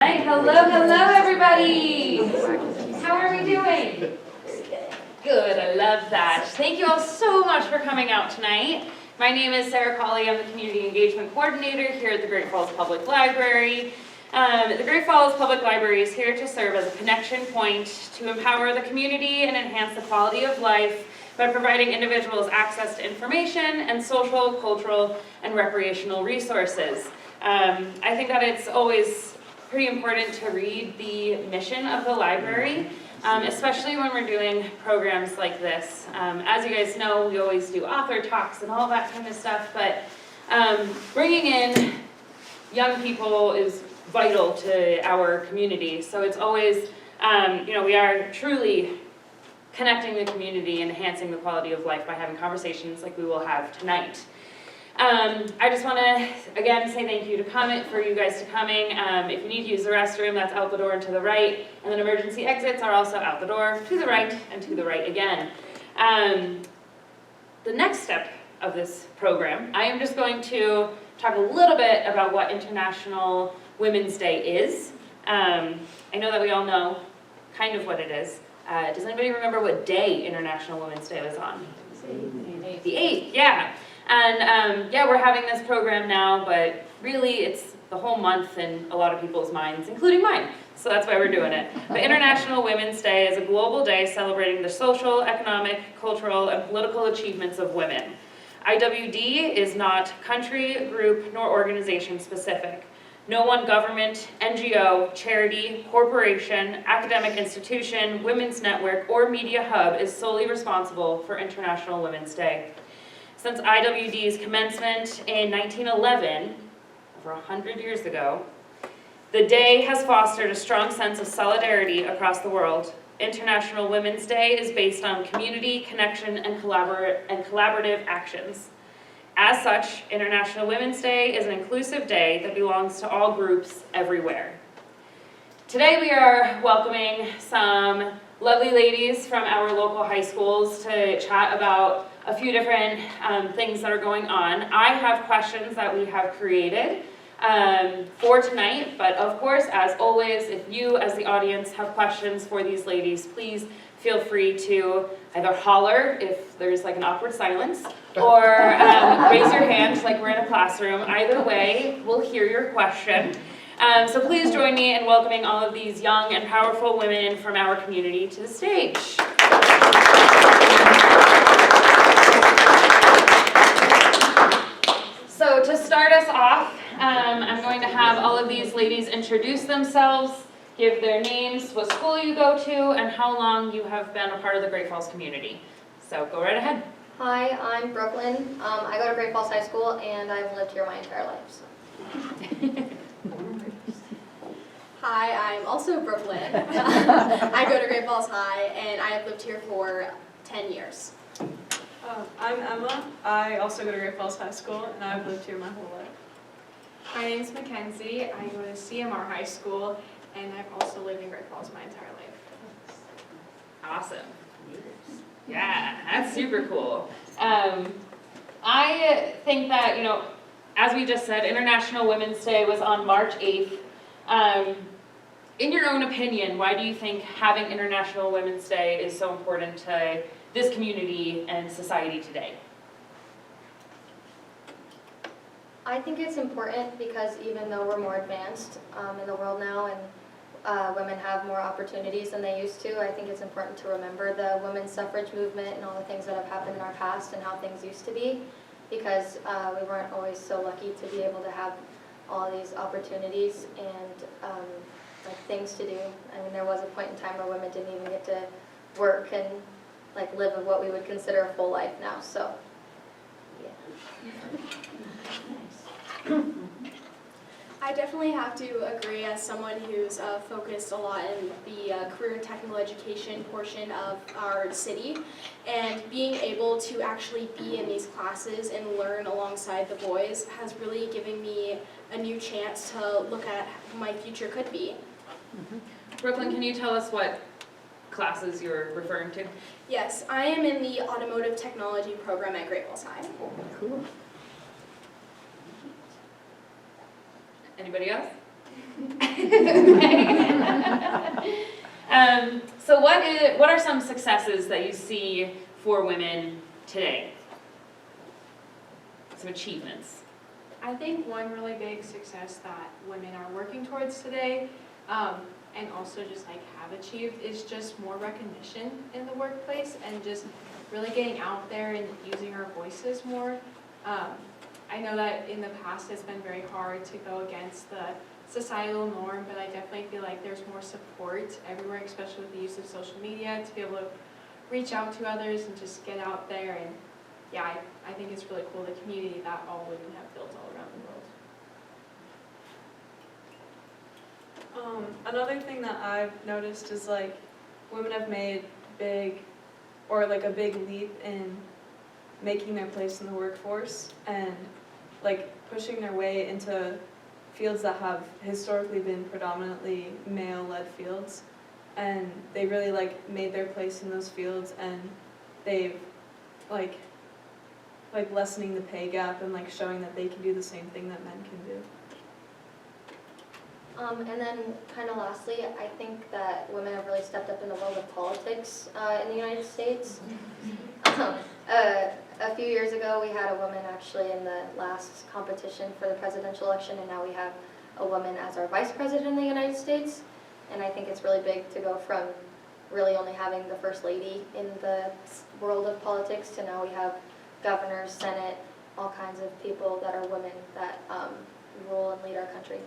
Hi, hello everybody! How are we doing? Good, I love that. Thank you all so much for coming out tonight. My name is Sarah Colley. I'm the Community Engagement Coordinator here at the Great Falls Public Library. The Great Falls Public Library is here to serve as a connection point to empower the community and enhance the quality of life by providing individuals access to information and social, cultural, and recreational resources. I think that it's always pretty important to read the mission of the library, especially when we're doing programs like this. As you guys know, we always do author talks and all that kind of stuff, but bringing in young people is vital to our community. So it's always, we are truly connecting the community and enhancing the quality of life by having conversations like we will have tonight. I just want to, again, say thank you for you guys to coming. If you need to use the restroom, that's out the door and to the right. And then emergency exits are also out the door, to the right, and to the right again. The next step of this program, I am just going to talk a little bit about what International Women's Day is. I know that we all know kind of what it is. Does anybody remember what day International Women's Day was on? The 8th, yeah. And we're having this program now, but really it's the whole month in a lot of people's minds, including mine. So that's why we're doing it. But International Women's Day is a global day celebrating the social, economic, cultural, and political achievements of women. IWD is not country, group, nor organization specific. No one government, NGO, charity, corporation, academic institution, women's network, or media hub is solely responsible for International Women's Day. Since IWD's commencement in 1911, over 100 years ago, the day has fostered a strong sense of solidarity across the world. International Women's Day is based on community, connection, and collaborative actions. As such, International Women's Day is an inclusive day that belongs to all groups everywhere. Today we are welcoming some lovely ladies from our local high schools to chat about a few different things that are going on. I have questions that we have created for tonight, but of course, as always, if you as the audience have questions for these ladies, please feel free to either holler if there's like an awkward silence, or raise your hand like we're in a classroom. Either way, we'll hear your question. So please join me in welcoming all of these young and powerful women from our community to the stage. So to start us off, I'm going to have all of these ladies introduce themselves, give their names, what school you go to, and how long you have been a part of the Great Falls community. So go right ahead. Hi, I'm Brooklyn. I go to Great Falls High School, and I've lived here my entire life. So. Hi, I'm also Brooklyn. I go to Great Falls High, and I have lived here for 10 years. I'm Emma. I also go to Great Falls High School, and I've lived here my whole life. My name is Mackenzie. I go to CMR High School, and I've also lived in Great Falls my entire life. Awesome. Yeah, that's super cool. I think that, as we just said, International Women's Day was on March 8th. In your own opinion, why do you think having International Women's Day is so important to this community and society today? I think it's important because even though we're more advanced in the world now and women have more opportunities than they used to, I think it's important to remember the women's suffrage movement and all the things that have happened in our past and how things used to be, because we weren't always so lucky to be able to have all these opportunities and things to do. I mean, there was a point in time where women didn't even get to work and live what we would consider a full life now. So, yeah. I definitely have to agree as someone who's focused a lot in the career and technical education portion of our city, and being able to actually be in these classes and learn alongside the boys has really given me a new chance to look at who my future could be. Mm-hmm. Brooklyn, can you tell us what classes you're referring to? Yes, I am in the automotive technology program at Great Falls High. Cool. Anybody else? So what are some successes that you see for women today? Some achievements. I think one really big success that women are working towards today, and also just like have achieved, is just more recognition in the workplace and just really getting out there and using our voices more. I know that in the past it's been very hard to go against the societal norm, but I definitely feel like there's more support everywhere, especially with the use of social media, to be able to reach out to others and just get out there. And yeah, I think it's really cool, the community that all women have built all around the world. Another thing that I've noticed is like women have made a big leap in making their place in the workforce and like pushing their way into fields that have historically been predominantly male-led fields, and they really like made their place in those fields, and they've like lessening the pay gap and like showing that they can do the same thing that men can do. And then kind of lastly, I think that women have really stepped up in the world of politics in the United States. A few years ago, we had a woman actually in the last competition for the presidential election, and now we have a woman as our vice president in the United States. And I think it's really big to go from really only having the first lady in the world of politics to now we have governors, senate, all kinds of people that are women that rule and lead our country.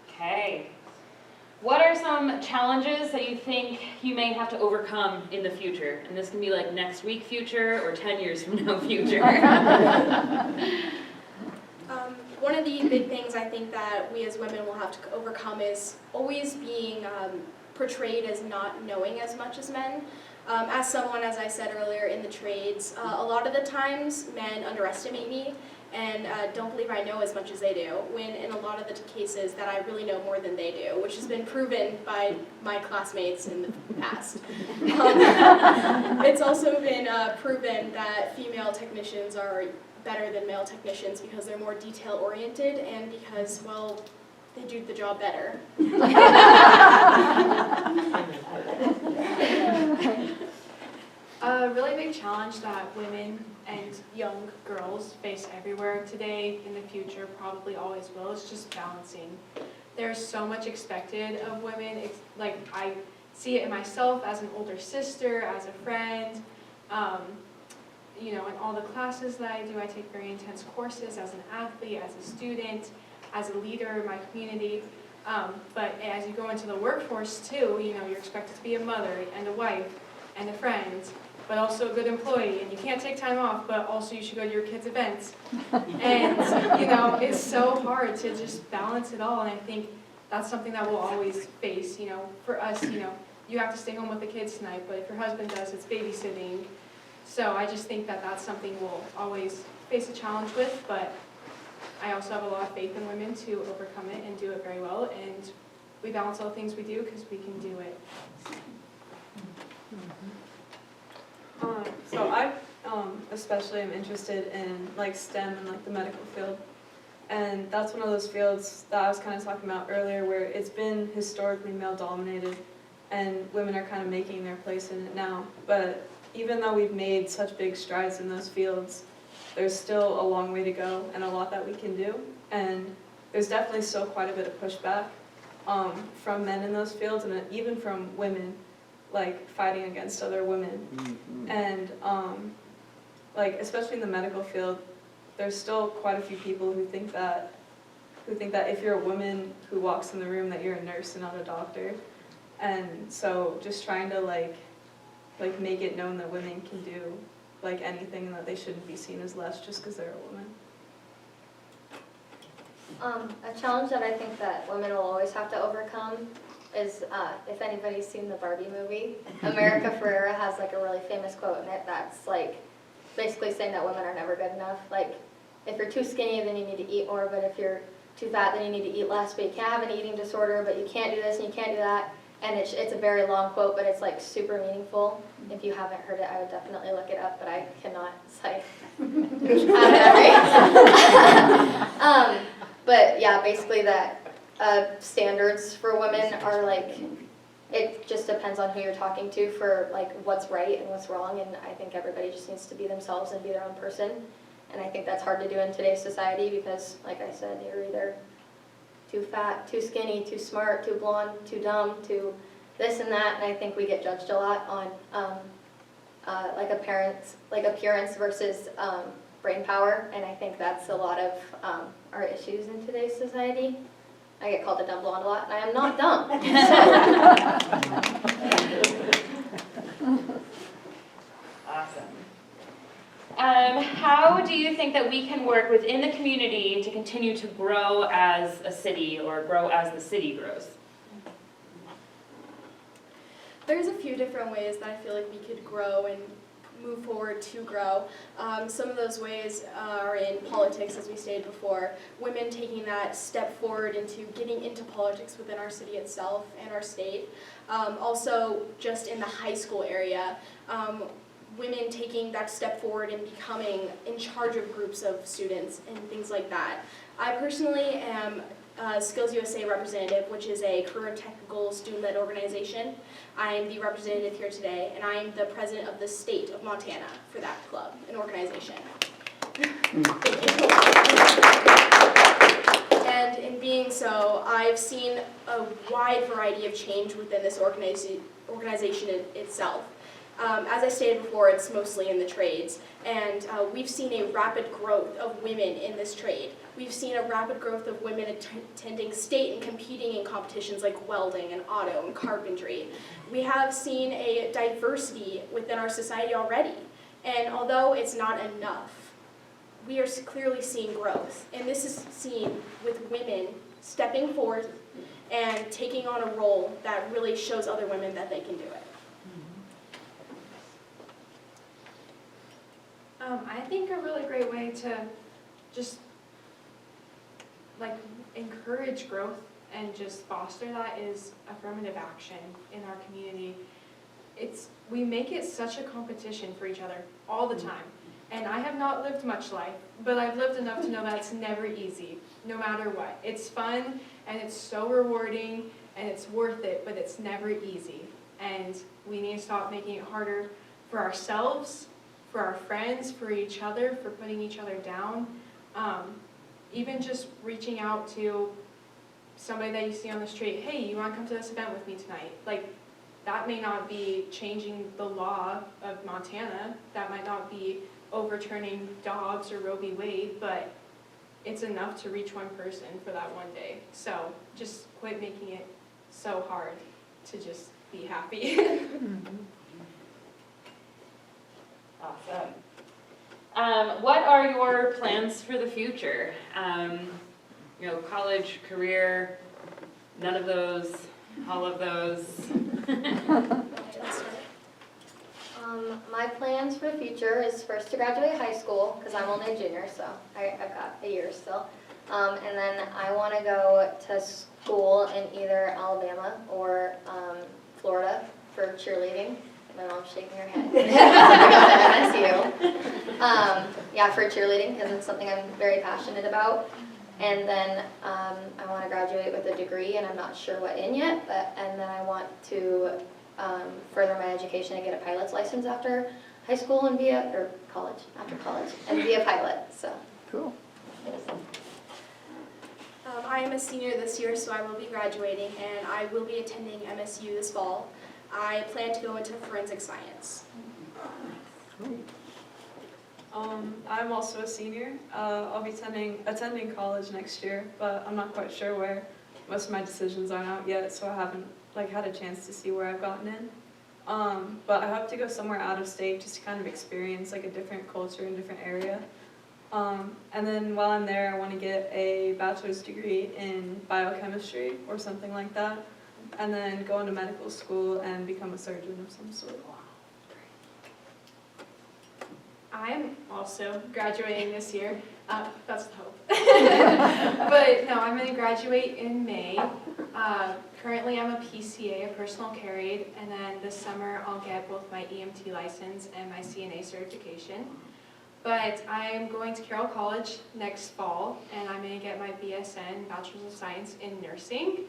Okay. What are some challenges that you think you may have to overcome in the future? And this can be like next week future or 10 years from now future. One of the big things I think that we as women will have to overcome is always being portrayed as not knowing as much as men. As someone, as I said earlier, in the trades, a lot of the times men underestimate me and don't believe I know as much as they do, when in a lot of the cases that I really know more than they do, which has been proven by my classmates in the past. It's also been proven that female technicians are better than male technicians because they're more detail-oriented and because, well, they do the job better. A really big challenge that women and young girls face everywhere today, in the future, probably always will, is just balancing. There's so much expected of women. Like, I see it in myself as an older sister, as a friend, you know, in all the classes that I do. I take very intense courses as an athlete, as a student, as a leader in my community. But as you go into the workforce too, you know, you're expected to be a mother and a wife and a friend, but also a good employee, and you can't take time off, but also you should go to your kids' events. And, you know, it's so hard to just balance it all, and I think that's something that we'll always face. You know, for us, you know, you have to stay home with the kids tonight, but if your husband does, it's babysitting. So I just think that that's something we'll always face a challenge with, but I also have a lot of faith in women to overcome it and do it very well, and we balance all the things we do because we can do it. So I especially am interested in like STEM and like the medical field, and that's one of those fields that I was kind of talking about earlier, where it's been historically male dominated, and women are kind of making their place in it now. But even though we've made such big strides in those fields, there's still a long way to go and a lot that we can do, and there's definitely still quite a bit of pushback from men in those fields, and even from women, like fighting against other women. Mm-hmm. And like especially in the medical field, there's still quite a few people who think that if you're a woman who walks in the room that you're a nurse and not a doctor. And so just trying to like make it known that women can do like anything and that they shouldn't be seen as less just because they're a woman. A challenge that I think that women will always have to overcome is, if anybody's seen the Barbie movie, America Ferrera has like a really famous quote in it that's like basically saying that women are never good enough. Like, if you're too skinny, then you need to eat more, but if you're too fat, then you need to eat less, but you can't have an eating disorder, but you can't do this and you can't do that. And it's a very long quote, but it's like super meaningful. If you haven't heard it, I would definitely look it up, but I cannot cite that, yeah, basically that standards for women are like, it just depends on who you're talking to for like what's right and what's wrong, and I think everybody just needs to be themselves and be their own person. And I think that's hard to do in today's society because, like I said, you're either too fat, too skinny, too smart, too blonde, too dumb, too this and that, and I think we get judged a lot on appearance versus brain power, and I think that's a lot of our issues in today's society. I get called a dumb blonde a lot, and I am not dumb. Awesome. How do you think that we can work within the community to continue to grow as a city or grow as the city grows? There's a few different ways that I feel like we could grow and move forward to grow. Some of those ways are in politics, as we stated before. Women taking that step forward into getting into politics within our city itself and our state. Also, just in the high school area, women taking that step forward and becoming in charge of groups of students and things like that. I personally am Skills USA representative, which is a career and technical student-led organization. I am the representative here today, and I am the president of the state of Montana for that club and organization. And in being so, I've seen a wide variety of change within this organization itself. As I stated before, it's mostly in the trades, and we've seen a rapid growth of women in this trade. We've seen a rapid growth of women attending state and competing in competitions like welding and auto and carpentry. We have seen a diversity within our society already, and although it's not enough, we are clearly seeing growth, and this is seen with women stepping forward and taking on a role that really shows other women that they can do it. I think a really great way to just like encourage growth and just foster that is affirmative action in our community. We make it such a competition for each other all the time. And I have not lived much life, but I've lived enough to know that it's never easy, no matter what. It's fun and it's so rewarding and it's worth it, but it's never easy. And we need to stop making it harder for ourselves, for our friends, for each other, for putting each other down. Even just reaching out to somebody that you see on the street, hey, you want to come to this event with me tonight? Like, that may not be changing the law of Montana, that might not be overturning Dobbs or Roe v. Wade, but it's enough to reach one person for that one day. So just quit making it so hard to just be happy. Awesome. What are your plans for the future? College, career, none of those, all of those? My plans for the future is first to graduate high school, because I'm only a junior, so I've got a year still. And then I want to go to school in either Alabama or Florida for cheerleading. My mom's shaking her head. MSU. Yeah, for cheerleading, because it's something I'm very passionate about. And then I want to graduate with a degree, and I'm not sure what in yet, and then I want to further my education and get a pilot's license after high school and after college, and be a pilot, so. Cool. I am a senior this year, so I will be graduating, and I will be attending MSU this fall. I plan to go into forensic science. I'm also a senior. I'll be attending college next year, but I'm not quite sure where. Most of my decisions aren't out yet, so I haven't had a chance to see where I've gotten in. But I hope to go somewhere out of state just to kind of experience a different culture in a different area. And then while I'm there, I want to get a bachelor's degree in biochemistry or something like that, and then go into medical school and become a surgeon of some sort. I'm also graduating this year. That's the hope. But no, I'm going to graduate in May. Currently, I'm a PCA, a personal care aide, and then this summer I'll get both my EMT license and my CNA certification. But I'm going to Carroll College next fall, and I'm going to get my BSN, Bachelor's of Science in Nursing.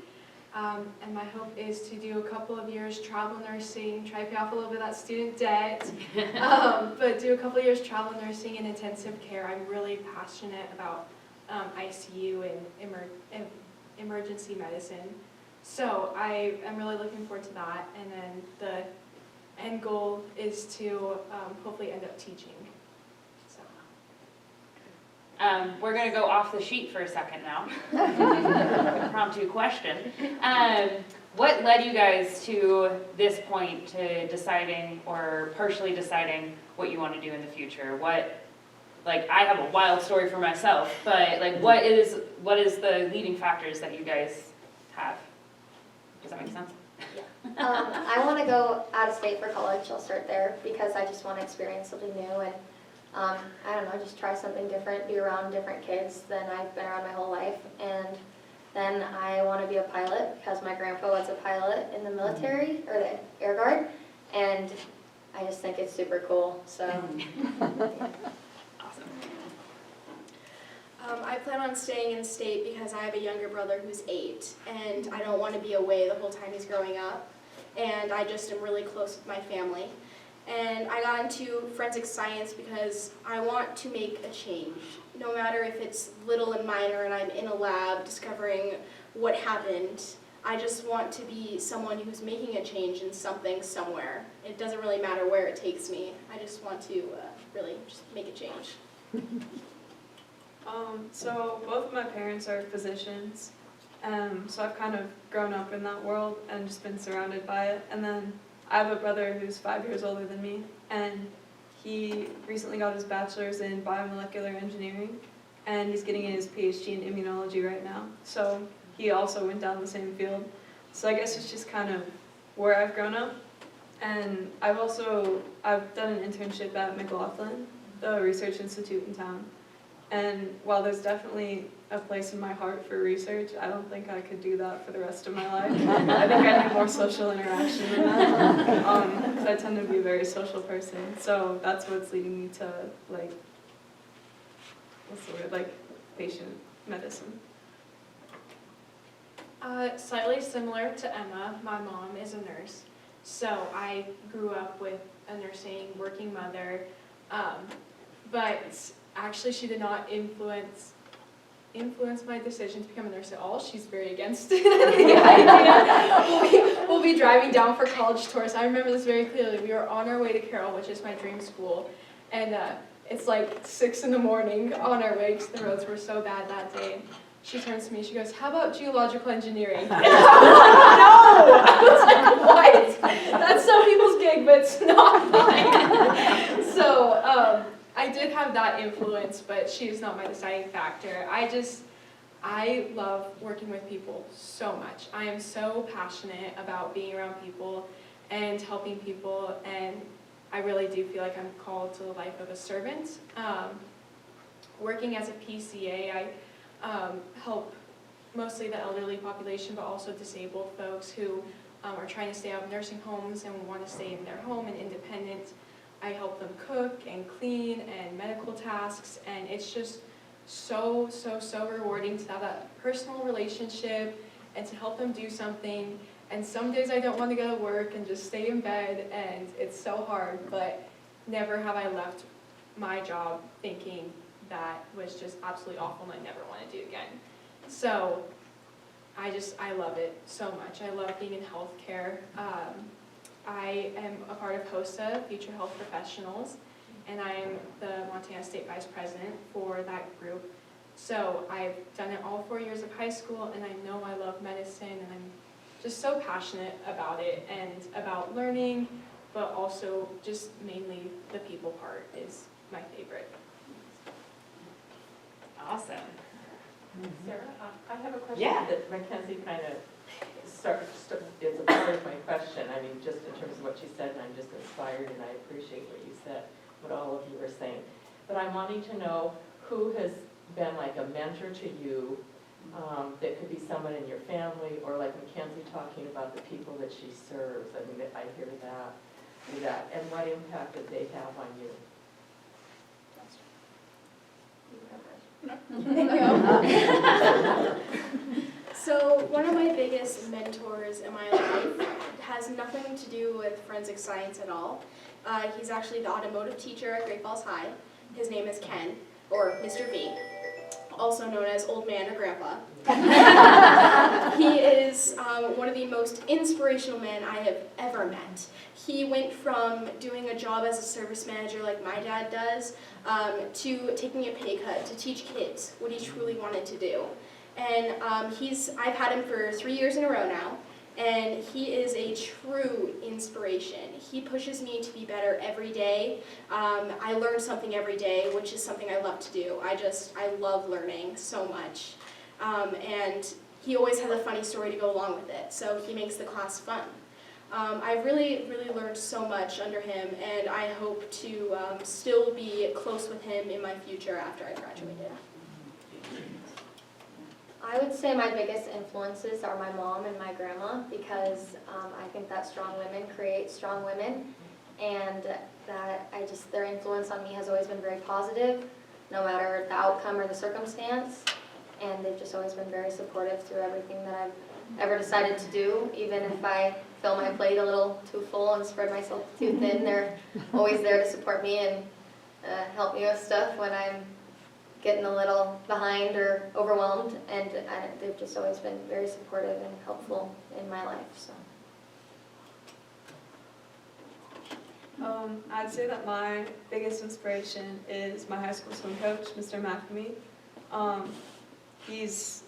And my hope is to do a couple of years travel nursing, try to pay off a little bit of that student debt, but do a couple of years travel nursing and intensive care. I'm really passionate about ICU and emergency medicine. So I am really looking forward to that. And then the end goal is to hopefully end up teaching. So. We're going to go off the sheet for a second now. Impromptu question. What led you guys to this point, to deciding or partially deciding what you want to do in the future? Like, I have a wild story for myself, but like, what is the leading factors that you guys have? Does that make sense? I want to go out of state for college. I'll start there because I just want to experience something new and I don't know, just try something different, be around different kids than I've been around my whole life. And then I want to be a pilot because my grandpa was a pilot in the military or the Air Guard, and I just think it's super cool. So. Awesome. I plan on staying in state because I have a younger brother who's 8, and I don't want to be away the whole time he's growing up. And I just am really close with my family. And I got into forensic science because I want to make a change. No matter if it's little and minor and I'm in a lab discovering what happened, I just want to be someone who's making a change in something somewhere. It doesn't really matter where it takes me. I just want to really just make a change. So both of my parents are physicians, so I've kind of grown up in that world and just been surrounded by it. And then I have a brother who's 5 years older than me, and he recently got his bachelor's in biomolecular engineering, and he's getting his PhD in immunology right now. So he also went down the same field. So I guess it's just kind of where I've grown up. And I've done an internship at McLaughlin, the research institute in town. And while there's definitely a place in my heart for research, I don't think I could do that for the rest of my life. I think I need more social interaction than that, because I tend to be a very social person. So that's what's leading me to, like, what's the word, like, patient medicine. Slightly similar to Emma, my mom is a nurse. So I grew up with a nursing working mother, but actually she did not influence my decision to become a nurse at all. She's very against the idea. We'll be driving down for college tours. I remember this very clearly. We were on our way to Carroll, which is my dream school, and it's like 6 in the morning on our way because the roads were so bad that day. She turns to me, she goes, "How about geological engineering?" No! I was like, what? That's some people's gig, but it's not mine. So I did have that influence, but she's not my deciding factor. I love working with people so much. I am so passionate about being around people and helping people, and I really do feel like I'm called to the life of a servant. Working as a PCA, I help mostly the elderly population, but also disabled folks who are trying to stay out of nursing homes and want to stay in their home and independent. I help them cook and clean and medical tasks, and it's just so rewarding to have that personal relationship and to help them do something. And some days I don't want to go to work and just stay in bed, and it's so hard, but never have I left my job thinking that was just absolutely awful and I never want to do again. So I love it so much. I love being in healthcare. I am a part of HOSA, Future Health Professionals, and I am the Montana State Vice President for that group. So I've done it all 4 years of high school, and I know I love medicine, and I'm just so passionate about it and about learning, but also just mainly the people part is my favorite. Awesome. Sarah, I have a question Yeah. that Mackenzie kind of is a part of my question. I mean, just in terms of what she said, and I'm just inspired, and I appreciate what you said, what all of you were saying. But I'm wanting to know who has been like a mentor to you, that could be someone in your family, or like Mackenzie talking about the people that she serves. I mean, I hear that, and what impact did they have on you? So one of my biggest mentors in my life has nothing to do with forensic science at all. He's actually the automotive teacher at Great Falls High. His name is Ken, or Mr. V, also known as Old Man or Grandpa. He is one of the most inspirational men I have ever met. He went from doing a job as a service manager like my dad does to taking a pay cut to teach kids what he truly wanted to do. And I've had him for 3 years in a row now, and he is a true inspiration. He pushes me to be better every day. I learn something every day, which is something I love to do. I love learning so much. And he always has a funny story to go along with it, so he makes the class fun. I've really learned so much under him, and I hope to still be close with him in my future after I graduated. I would say my biggest influences are my mom and my grandma, because I think that strong women create strong women, and that their influence on me has always been very positive, no matter the outcome or the circumstance, and they've just always been very supportive through everything that I've ever decided to do. Even if I fill my plate a little too full and spread myself too thin, they're always there to support me and help me with stuff when I'm getting a little behind or overwhelmed, and they've just always been very supportive and helpful in my life. So. I'd say that my biggest inspiration is my high school swim coach, Mr. McNamee. He's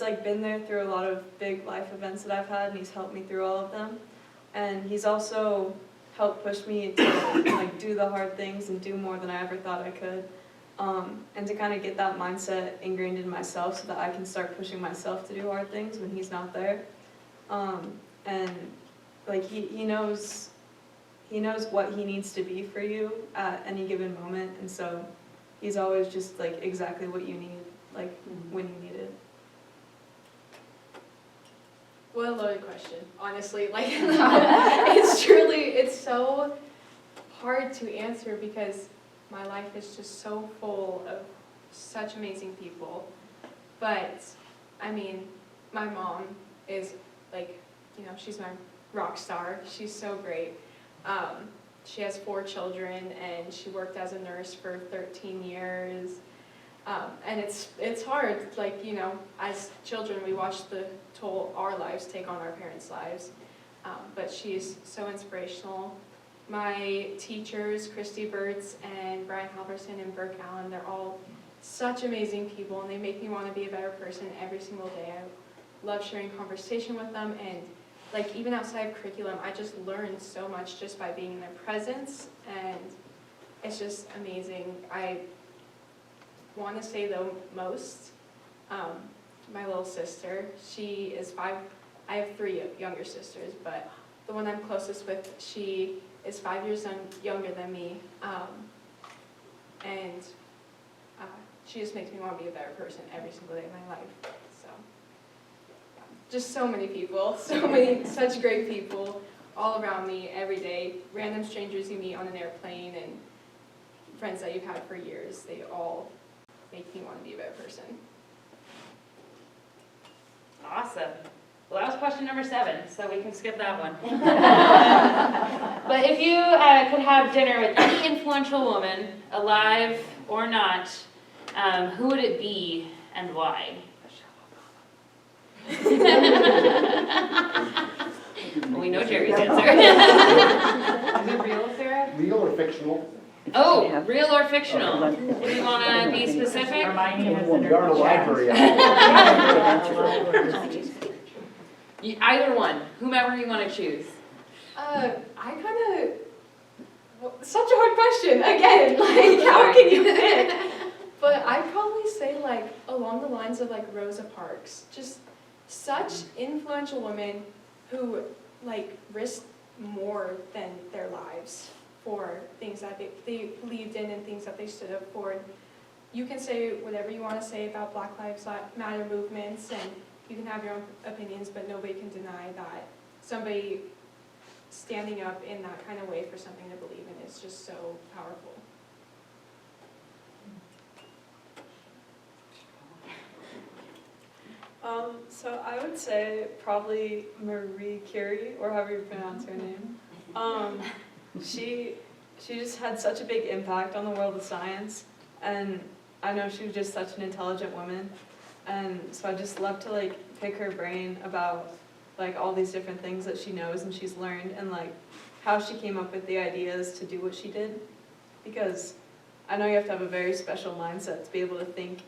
like been there through a lot of big life events that I've had, and he's helped me through all of them. And he's also helped push me to like do the hard things and do more than I ever thought I could. And to kind of get that mindset ingrained in myself so that I can start pushing myself to do hard things when he's not there. And like he knows what he needs to be for you at any given moment, and so he's always just like exactly what you need, like when you need it. What a loaded question, honestly. Like, it's so hard to answer because my life is just so full of such amazing people. But, I mean, my mom is like, she's my rock star. She's so great. She has 4 children, and she worked as a nurse for 13 years. And it's hard, like, as children, we watch the toll our lives take on our parents' lives. But she's so inspirational. My teachers, Christy Burtz and Brian Halverson and Burke Allen, they're all such amazing people, and they make me want to be a better person every single day. I love sharing conversation with them, and like even outside of curriculum, I just learned so much just by being in their presence, and it's just amazing. I want to say the most, my little sister, she is 5, I have 3 younger sisters, but the one I'm closest with, she is 5 years younger than me, and she just makes me want to be a better person every single day of my life. So, just so many people, such great people all around me every day. Random strangers you meet on an airplane, and friends that you've had for years. They all make me want to be a better person. Awesome. Well, that was question number 7, so we can skip that one. But if you could have dinner with any influential woman, alive or not, who would it be and why? Well, we know Jerry's answer. Is it real, Sarah? Real or fictional? Oh, real or fictional? Do you want to be specific? Hermione has Well, in we are in a her chat. library. Either one, whomever you want to choose. Such a hard question, again, like, how can you pick? But I'd probably say, like, along the lines of, like, Rosa Parks. Just such influential women who, like, risked more than their lives for things that they believed in and things that they stood up for. You can say whatever you want to say about Black Lives Matter movements, and you can have your own opinions, but nobody can deny that somebody standing up in that kind of way for something to believe in is just so powerful. So I would say probably Marie Curie, or however you pronounce her name. She just had such a big impact on the world of science, and I know she was just such an intelligent woman, and so I just love to like pick her brain about like all these different things that she knows and she's learned, and like how she came up with the ideas to do what she did, because I know you have to have a very special mindset to be able to think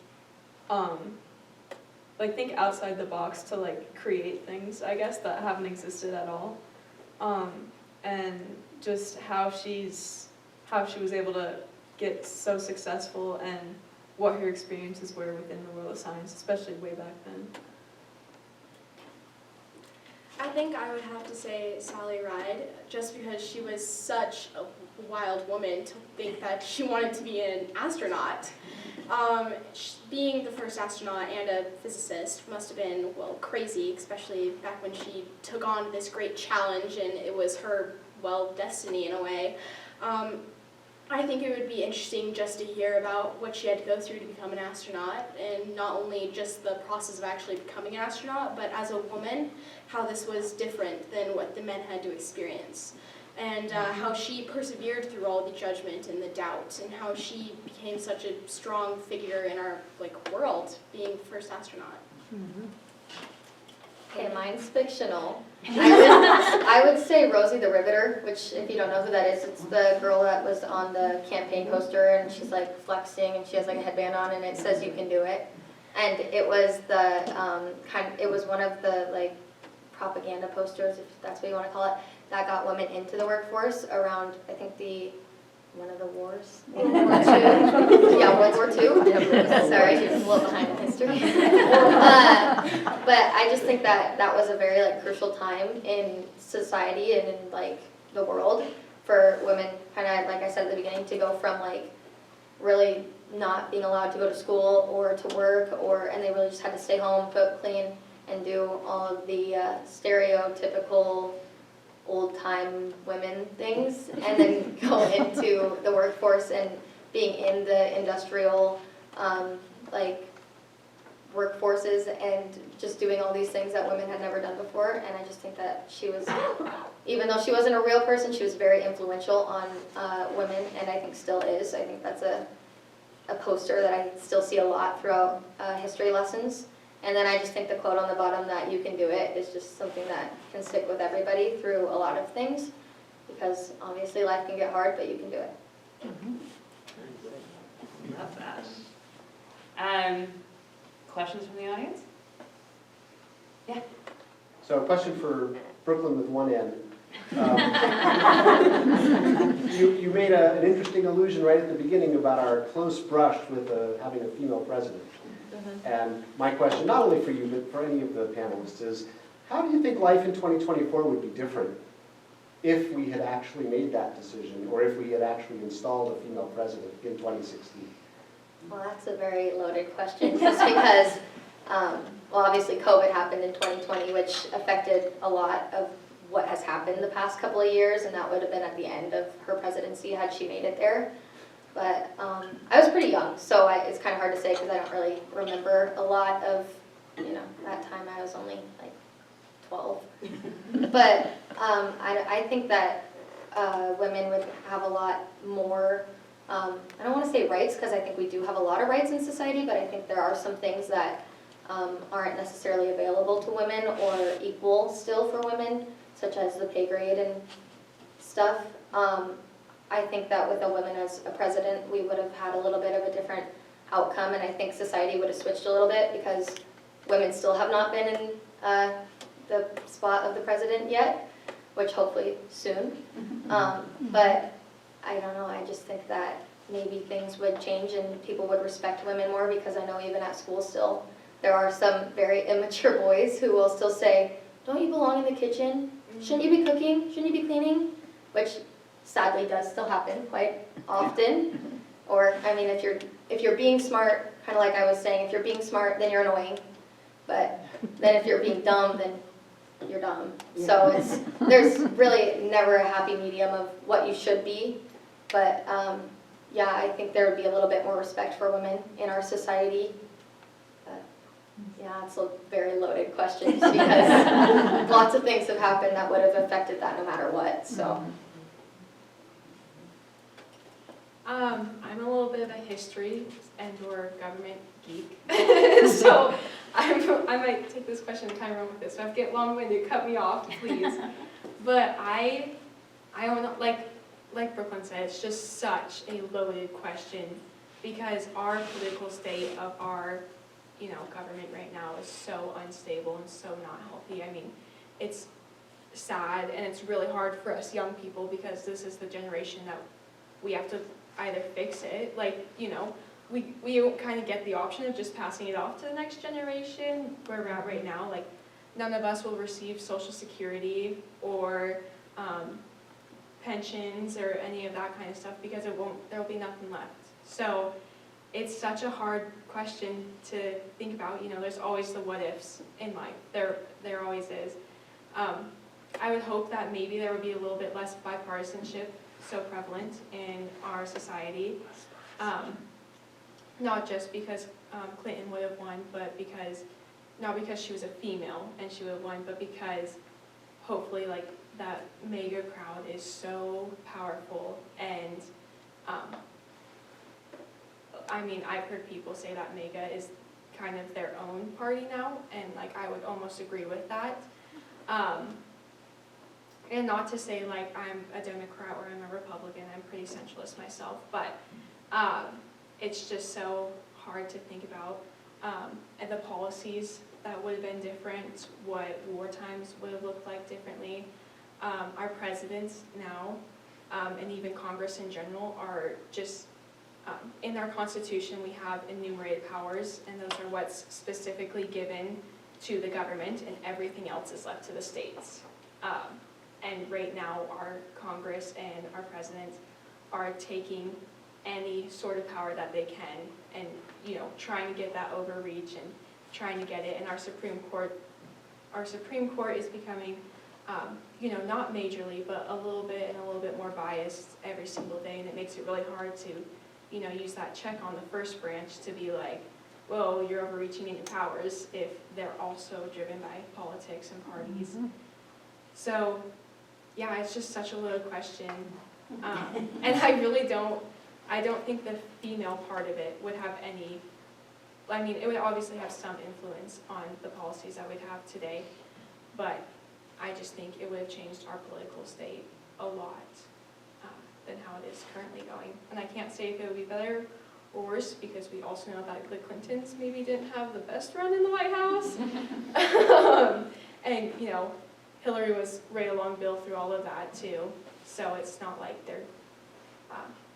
think outside the box to like create things, I guess, that haven't existed at all. And just how she was able to get so successful and what her experiences were within the world of science, especially way back then. I think I would have to say Sally Ride, just because she was such a wild woman to think that she wanted to be an astronaut. Being the first astronaut and a physicist must have been, well, crazy, especially back when she took on this great challenge and it was her, well, destiny in a way. I think it would be interesting just to hear about what she had to go through to become an astronaut, and not only just the process of actually becoming an astronaut, but as a woman, how this was different than what the men had to experience. And how she persevered through all the judgment and the doubt, and how she became such a strong figure in our world, being the first astronaut. Okay, mine's fictional. I would say Rosie the Riveter, which if you don't know who that is, it's the girl that was on the campaign poster and she's like flexing and she has like a headband on and it says you can do it. And it was the it was one of the like propaganda posters, if that's what you want to call it, that got women into the workforce around, I think one of the wars, World War II. Yeah, World War II. Sorry, she was a little behind in history. But I just think that that was a very like crucial time in society and in like the world for women, kind of like I said at the beginning, to go from like really not being allowed to go to school or to work, and they really just had to stay home, cook, clean, and do all of the stereotypical old-time women things, and then go into the workforce and being in the industrial workforces and just doing all these things that women had never done before. And I just think that she was, even though she wasn't a real person, she was very influential on women, and I think still is. I think that's a poster that I still see a lot throughout history lessons. And then I just think the quote on the bottom, that you can do it, is just something that can stick with everybody through a lot of things, because obviously life can get hard, but you can do it. Love that. Questions from the audience? Yeah. So a question for Brooklyn with one N. You made an interesting allusion right at the beginning about our close brush with having a female president. And my question, not only for you, but for any of the panelists, is how do you think life in 2024 would be different if we had actually made that decision, or if we had actually installed a female president in 2016? Well, that's a very loaded question, just because, obviously COVID happened in 2020, which affected a lot of what has happened the past couple of years, and that would have been at the end of her presidency had she made it there. But I was pretty young, so it's kind of hard to say because I don't really remember a lot of, that time. I was only like 12. But I think that women would have a lot more, I don't want to say rights, because I think we do have a lot of rights in society, but I think there are some things that aren't necessarily available to women or equal still for women, such as the pay grade and stuff. I think that with a woman as a president, we would have had a little bit of a different outcome, and I think society would have switched a little bit, because women still have not been in the spot of the president yet, which hopefully soon. But I don't know, I just think that maybe things would change and people would respect women more, because I know even at school still, there are some very immature boys who will still say, don't you belong in the kitchen? Shouldn't you be cooking? Shouldn't you be cleaning? Which sadly does still happen quite often. Or, I mean, if you're being smart, kind of like I was saying, if you're being smart, then you're annoying. But then if you're being dumb, then you're dumb. So there's really never a happy medium of what you should be. But yeah, I think there would be a little bit more respect for women in our society. But Yeah, it's a very loaded question because lots of things have happened that would have affected that no matter what, so. I'm a little bit of a history and/or government geek, so I might take this question and kind of run with it. So if I get long-winded, cut me off, please. But I don't know, like Brooklyn said, it's just such a loaded question because our political state of our, government right now is so unstable and so not healthy. I mean, it's sad and it's really hard for us young people because this is the generation that we have to either fix it, we kind of get the option of just passing it off to the next generation where we're at right now. Like, none of us will receive Social Security or pensions or any of that kind of stuff because there'll be nothing left. So it's such a hard question to think about. There's always the what ifs in life. There always is. I would hope that maybe there would be a little bit less bipartisanship so prevalent in our society. Not just because Clinton would have won, but not because she was a female and she would have won, but because hopefully that MAGA crowd is so powerful and I've heard people say that MAGA is kind of their own party now, and I would almost agree with that. And not to say I'm a Democrat or I'm a Republican, I'm pretty centralist myself, but it's just so hard to think about and the policies that would have been different, what war times would have looked like differently. Our presidents now, and even Congress in general, are just, in our Constitution we have enumerated powers, and those are what's specifically given to the government, and everything else is left to the states. And right now our Congress and our presidents are taking any sort of power that they can and trying to get that overreach and trying to get it. And our Supreme Court is becoming not majorly, but a little bit more biased every single day, and it makes it really hard to use that check on the first branch to be like, well, you're overreaching in your powers if they're also driven by politics and parties. So yeah, it's just such a loaded question. And I don't think the female part of it would have any, it would obviously have some influence on the policies that we'd have today, but I just think it would have changed our political state a lot than how it is currently going. And I can't say if it would be better or worse because we also know that the Clintons maybe didn't have the best run in the White House. And Hillary was right along Bill through all of that too, so it's not like they're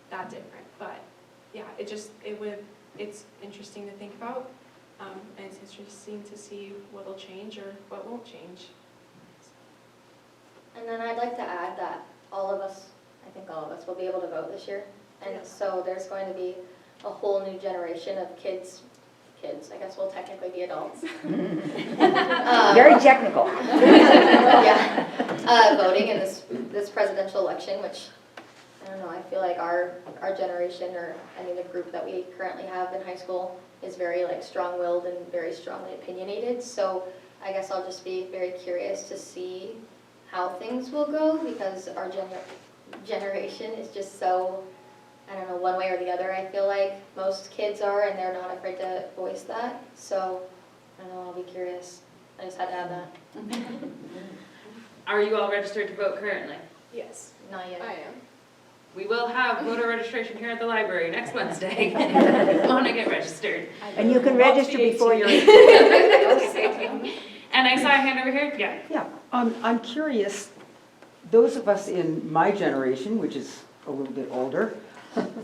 that different. But yeah, it's interesting to think about, and it's interesting to see what'll change or what won't change. And then I'd like to add that I think all of us will be able to vote this year. And so there's going to be a whole new generation of kids, I guess we'll technically be adults. Very technical. Yeah, voting in this presidential election, which, I don't know, I feel like our generation, or the group that we currently have in high school is very strong-willed and very strongly opinionated. So I guess I'll just be very curious to see how things will go because our generation is just so, I don't know, one way or the other. I feel like most kids are, and they're not afraid to voice that. So I don't know, I'll be curious. I just had to add that. Are you all registered to vote currently? Yes, Not yet. I am. We will have voter registration here at the library next Wednesday. If you want to get registered. And you can register before you're... And I saw a hand over here. Yeah. Yeah, I'm curious, those of us in my generation, which is a little bit older,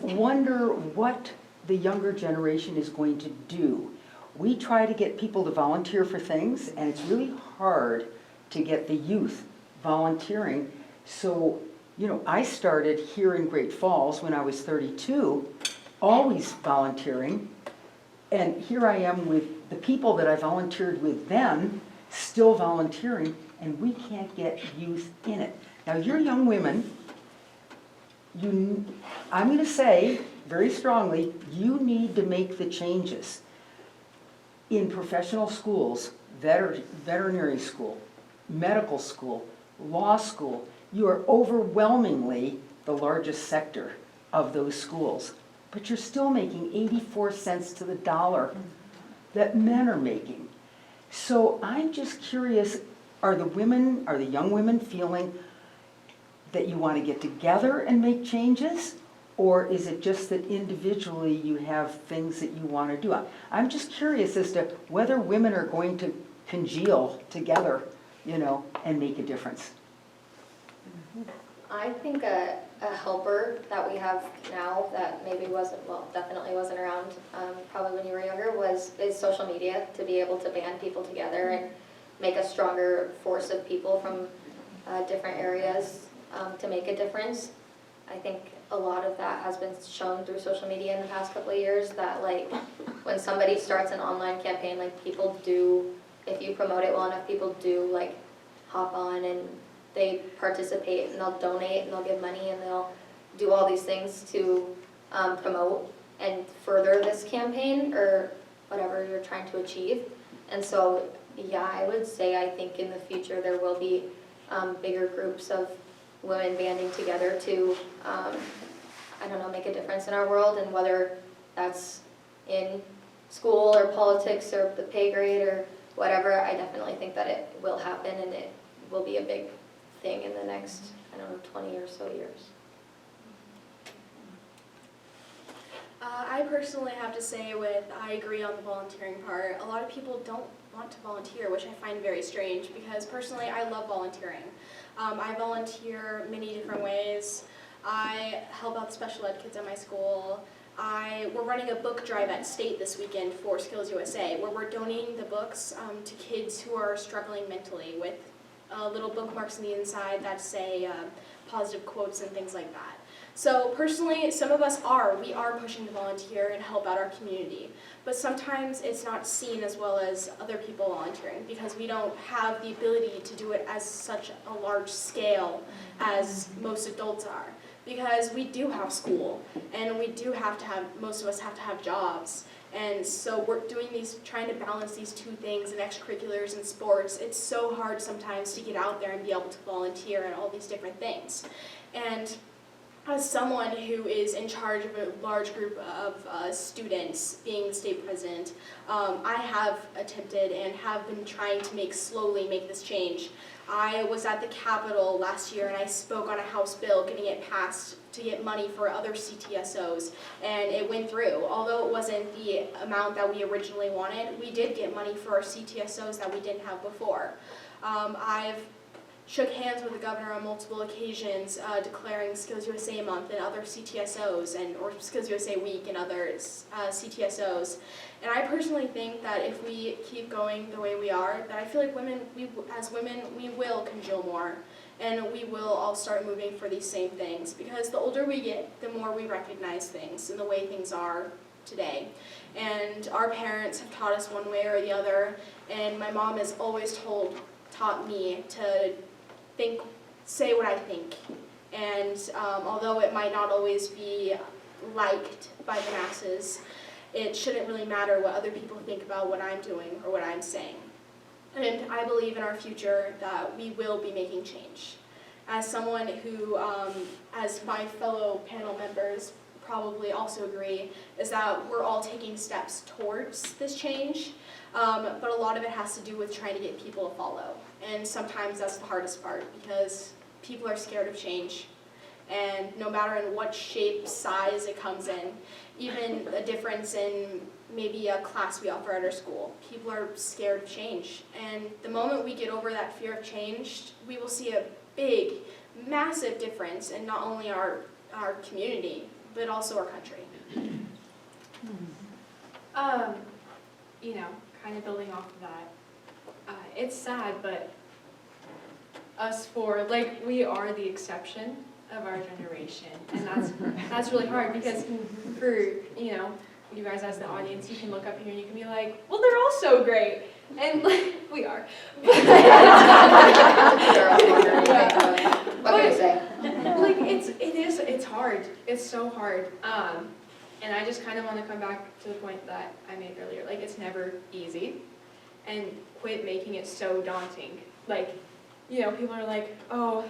wonder what the younger generation is going to do. We try to get people to volunteer for things, and it's really hard to get the youth volunteering. So, I started here in Great Falls when I was 32, always volunteering, and here I am with the people that I volunteered with then, still volunteering, and we can't get youth in it. Now, you're young women, I'm going to say very strongly, you need to make the changes. in professional schools, veterinary school, medical school, law school, you are overwhelmingly the largest sector of those schools. But you're still making 84 cents to the dollar that men are making. So I'm just curious, are the young women feeling that you want to get together and make changes? Or is it just that individually you have things that you want to do? I'm just curious as to whether women are going to congeal together, and make a difference. I think a helper that we have now that maybe definitely wasn't around probably when you were younger is social media, to be able to band people together and make a stronger force of people from different areas to make a difference. I think a lot of that has been shown through social media in the past couple of years, that like when somebody starts an online campaign, like people do, if you promote it well enough, people do like hop on and they participate and they'll donate and they'll give money and they'll do all these things to promote and further this campaign or whatever you're trying to achieve. And so, yeah, I would say I think in the future there will be bigger groups of women banding together to, make a difference in our world, and whether that's in school or politics or the pay grade or whatever, I definitely think that it will happen and it will be a big thing in the next, 20 or so years. I personally have to say I agree on the volunteering part. A lot of people don't want to volunteer, which I find very strange because personally I love volunteering. I volunteer many different ways. I help out special ed kids at my school. We're running a book drive at State this weekend for Skills USA, where we're donating the books to kids who are struggling mentally with little bookmarks on the inside that say positive quotes and things like that. So personally, some of us we are pushing to volunteer and help out our community, but sometimes it's not seen as well as other people volunteering because we don't have the ability to do it as such a large scale as most adults are. Because we do have school, and most of us have to have jobs. And so we're trying to balance these two things in extracurriculars and sports. It's so hard sometimes to get out there and be able to volunteer and all these different things. And as someone who is in charge of a large group of students, being the state president, I have attempted and have been trying to slowly make this change. I was at the Capitol last year and I spoke on a House bill getting it passed to get money for other CTSOs, and it went through. Although it wasn't the amount that we originally wanted, we did get money for our CTSOs that we didn't have before. I've shook hands with the governor on multiple occasions declaring Skills USA Month and other CTSOs or Skills USA Week and other CTSOs. And I personally think that if we keep going the way we are, that I feel like as women, we will congeal more and we will all start moving for these same things, because the older we get, the more we recognize things and the way things are today. And our parents have taught us one way or the other, and my mom has always taught me to say what I think. And although it might not always be liked by the masses, it shouldn't really matter what other people think about what I'm doing or what I'm saying. And I believe in our future that we will be making change. As someone who, as my fellow panel members probably also agree, is that we're all taking steps towards this change, but a lot of it has to do with trying to get people to follow. And sometimes that's the hardest part, because people are scared of change. And no matter in what shape, size it comes in, even a difference in maybe a class we offer at our school, people are scared of change. And the moment we get over that fear of change, we will see a big, massive difference in not only our community, but also our country. Kind of building off of that, it's sad, but we are the exception of our generation, and that's really hard, because for you guys as the audience, you can look up here and you can be like, well, they're all so great, and we are. What can I say? It's hard. It's so hard. And I just kind of want to come back to the point that I made earlier, like it's never easy, and quit making it so daunting. Like, you know, people are like, oh,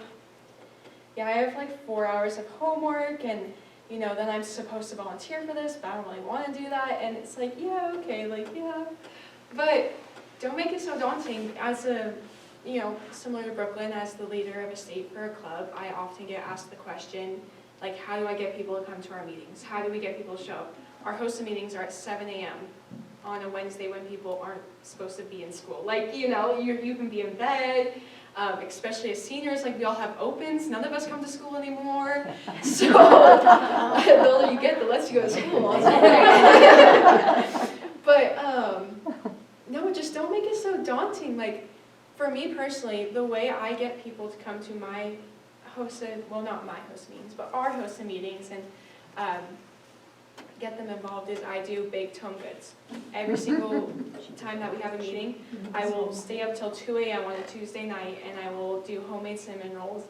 yeah, I have like 4 hours of homework, and you know, then I'm supposed to volunteer for this, but I don't really want to do that. And it's like, yeah, okay, like, yeah. But don't make it so daunting. As a, you know, similar to Brooklyn, as the leader of a state for a club, I often get asked the question, like, how do I get people to come to our meetings? How do we get people to show up? Our hosted meetings are at 7 a.m. on a Wednesday when people aren't supposed to be in school. Like, you know, you can be in bed. Especially as seniors, like we all have opens. None of us come to school anymore. So the older you get, the less you go to school. But no, just don't make it so daunting. Like for me personally, the way I get people to come to my hosted, well not my hosted meetings, but our hosted meetings and get them involved is I do baked home goods. Every single time that we have a meeting, I will stay up till 2 a.m. on a Tuesday night and I will do homemade cinnamon rolls.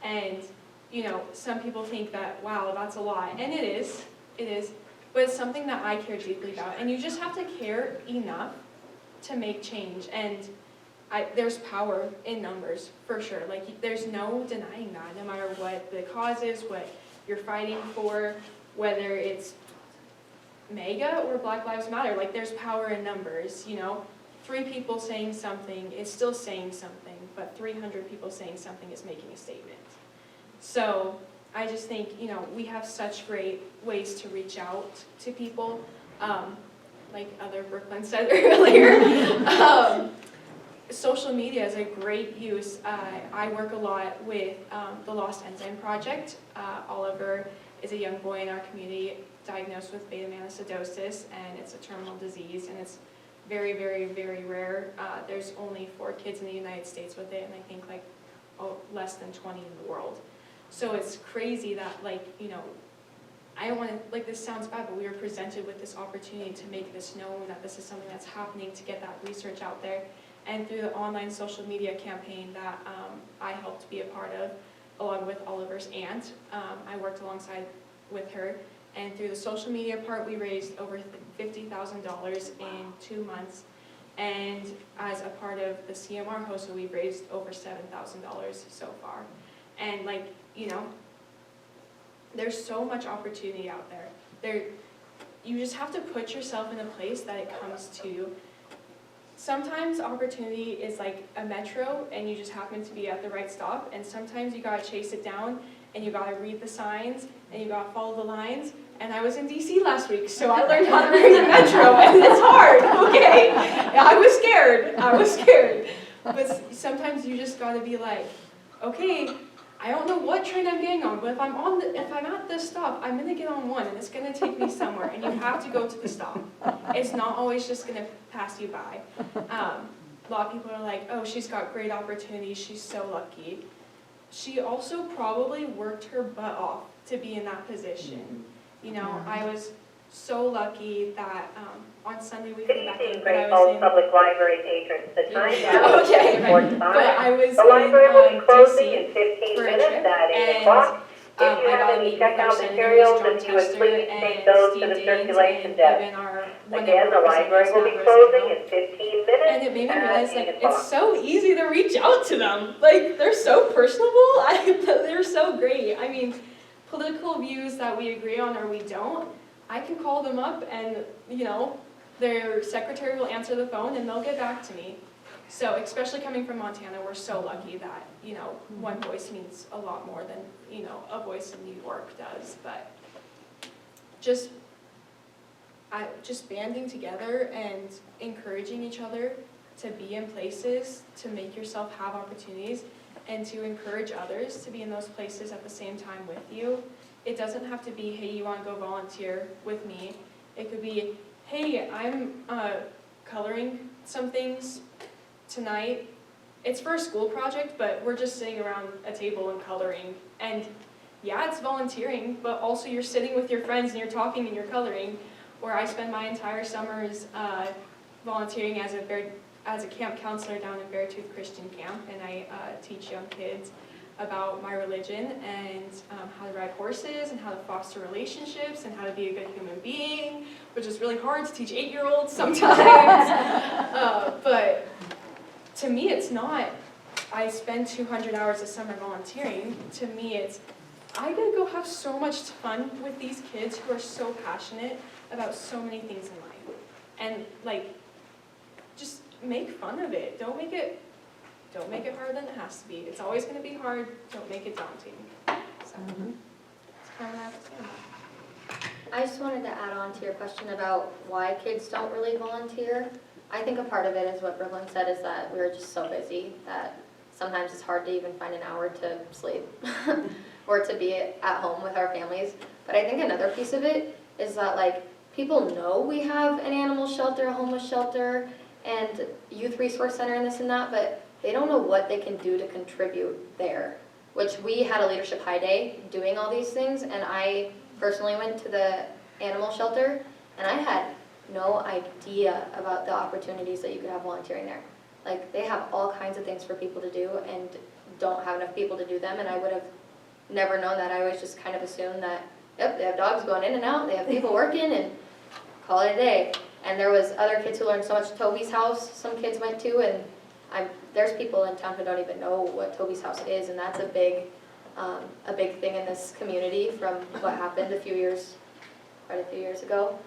And, you know, some people think that, wow, that's a lot. And it is, but it's something that I care deeply about. And you just have to care enough to make change. And there's power in numbers, for sure. Like, there's no denying that, no matter what the cause is, what you're fighting for, whether it's MAGA or Black Lives Matter. Like, there's power in numbers, you know. 3 people saying something is still saying something, but 300 people saying something is making a statement. So I just think, you know, we have such great ways to reach out to people, like other Brooklyn said earlier. Social media is a great use. I work a lot with the Lost Enzyme Project. Oliver is a young boy in our community diagnosed with beta-mannosidosis, and it's a terminal disease, and it's very, very, very rare. There's only 4 kids in the United States with it, and I think like less than 20 in the world. So it's crazy that, like, you know, I don't want to, like, this sounds bad, but we were presented with this opportunity to make this known, that this is something that's happening, to get that research out there. And through the online social media campaign that I helped be a part of, along with Oliver's aunt, I worked alongside with her. And through the social media part, we raised over $50,000 in 2 months. And as a part of the CMR host, so we've raised over $7,000 so far. And, like, you know, there's so much opportunity out there. You just have to put yourself in a place that it comes to you. Sometimes opportunity is like a metro and you just happen to be at the right stop, and sometimes you gotta chase it down and you gotta read the signs and you gotta follow the lines. And I was in DC last week, so I learned how to read the metro, and it's hard, okay? I was scared. But sometimes you just gotta be like, okay, I don't know what train I'm getting on, but if I'm at this stop, I'm gonna get on one and it's gonna take me somewhere, and you have to go to the stop. It's not always just gonna pass you by. A lot of people are like, oh, she's got great opportunities, she's so lucky. She also probably worked her butt off to be in that position. You know, I was so lucky that on Sunday we flew back in, but I was in Public Library patrons. The time now is okay, 8:45. but I was The library will be in closing DC in 15 for a minutes trip, at 8 and o'clock. If you I have got to any meet with our checkout senators, materials, John if you would Tester please and take those to Steve the Daines, circulation and desk. even our one Again, the library will be closing in 15 minutes. And it made me realize, at like, 8 o'clock. it's so easy to reach out to them. Like, they're so personable. They're so great. I mean, political views that we agree on or we don't, I can call them up and, you know, their secretary will answer the phone and they'll get back to me. So, especially coming from Montana, we're so lucky that, you know, one voice means a lot more than, you know, a voice in New York does. But just banding together and encouraging each other to be in places, to make yourself have opportunities, and to encourage others to be in those places at the same time with you. It doesn't have to be, hey, you want to go volunteer with me. It could be, hey, I'm coloring some things tonight. It's for a school project, but we're just sitting around a table and coloring. And yeah, it's volunteering, but also you're sitting with your friends and you're talking and you're coloring. Or I spend my entire summers volunteering as a camp counselor down in Beartooth Christian Camp, and I teach young kids about my religion and how to ride horses and how to foster relationships and how to be a good human being, which is really hard to teach 8-year-olds sometimes. But to me, it's not, I spend 200 hours a summer volunteering. To me, it's, I get to go have so much fun with these kids who are so passionate about so many things in life. And like, just make fun of it. Don't make it harder than it has to be. It's always going to be hard. Don't make it daunting. So, that's kind of what I have to say about it. I just wanted to add on to your question about why kids don't really volunteer. I think a part of it is what Brooklyn said, is that we're just so busy that sometimes it's hard to even find an hour to sleep or to be at home with our families. But I think another piece of it is that like people know we have an animal shelter, a homeless shelter, and youth resource center and this and that, but they don't know what they can do to contribute there. Which we had a leadership high day doing all these things, and I personally went to the animal shelter, and I had no idea about the opportunities that you could have volunteering there. Like, they have all kinds of things for people to do and don't have enough people to do them, and I would have never known that. I always just kind of assumed that, yep, they have dogs going in and out, they have people working, and call it a day. And there was other kids who learned so much. Toby's house, some kids went to, and there's people in town who don't even know what Toby's house is, and that's a big thing in this community from what happened quite a few years ago,